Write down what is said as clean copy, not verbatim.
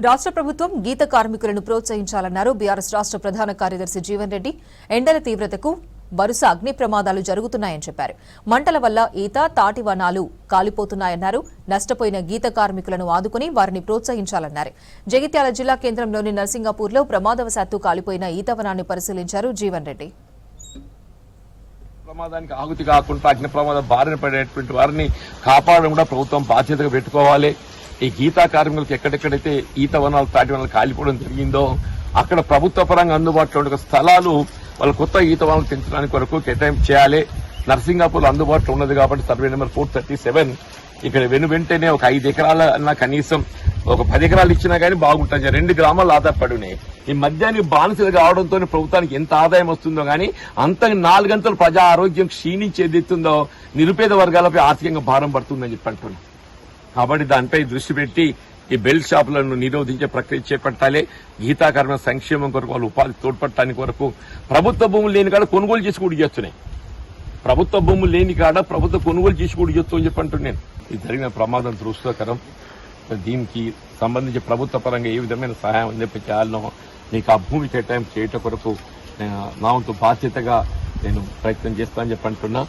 రాష్ట్ర ప్రభుత్వం గీత కార్మికులను ప్రోత్సహించాలన్నారు బీఆర్ఎస్ రాష్ట్ర ప్రధాన కార్యదర్శి జీవన్ రెడ్డి. ఎండల తీవ్రతకు వరుస అగ్ని ప్రమాదాలు జరుగుతున్నాయని చెప్పారు. మంటల వల్ల ఈత, తాటి వనాలు కాలిపోతున్నాయన్నారు. నష్టపోయిన గీత కార్మికులను ఆదుకుని వారిని ప్రోత్సహించాలన్నారు. జగిత్యాల జిల్లా కేంద్రంలోని నర్సింగాపూర్లో ప్రమాదవశాత్తు కాలిపోయిన ఈత వనాన్ని పరిశీలించారు జీవన్ రెడ్డి. ప్రమాదానికి ఆహుతి కాకుండా అగ్ని ప్రమాదం బారిన పడేటువంటి వారిని కాపాడడం కూడా ప్రభుత్వం బాధ్యతగా పెట్టుకోవాలి. ఈ గీతా కార్మికులకు ఎక్కడెక్కడైతే ఈత వనాలు, తాటి వనాలు కాలిపోవడం జరిగిందో అక్కడ ప్రభుత్వ పరంగా అందుబాటులో ఉండే స్థలాలు వాళ్ళ కొత్త ఈత వనాలు పెంచడానికి వరకు కేటాయింపు చేయాలి. నర్సింగాపూర్ అందుబాటులో ఉన్నది కాబట్టి సర్వే నెంబర్ 437 ఇక్కడ వెంటనే ఒక 5 ఎకరాలన్నా కనీసం ఒక 10 ఎకరాలు ఇచ్చినా గానీ బాగుంటుంది. 2 గ్రామాలు ఆధారపడి ఉన్నాయి. ఈ మద్యానికి బానిసలు కావడంతో ప్రభుత్వానికి ఎంత ఆదాయం వస్తుందో గానీ అంత 4 గంటలు ప్రజా ఆరోగ్యం క్షీణించేది ఎత్తుందో నిరుపేద వర్గాలపై ఆర్థికంగా భారం పడుతుందని చెప్పి అంటున్నాం. కాబట్టి దానిపై దృష్టి పెట్టి ఈ బెల్ట్ షాపులను నిరోధించే ప్రక్రియ చేపట్టాలి. గీతా కార్మికుల సంక్షేమం కొరకు వాళ్ళు ఉపాధి తోడ్పడటానికి వరకు ప్రభుత్వ భూములు లేని కాడ కొనుగోలు చేసి కూడా చేస్తున్నాయి. ప్రభుత్వ భూములు లేని కాడ ప్రభుత్వ కొనుగోలు చేసి కూడా చేస్తూ అని చెప్పి అంటున్నాను. ఇది జరిగిన ప్రమాదం దృష్టకరం. దీనికి సంబంధించి ప్రభుత్వ పరంగా ఏ విధమైన సహాయం అందింప చేయాలనో నీకు ఆ భూమి కేటాయింపు చేయటం కొరకు నా వంతు బాధ్యతగా నేను ప్రయత్నం చేస్తానని చెప్పి అంటున్నా.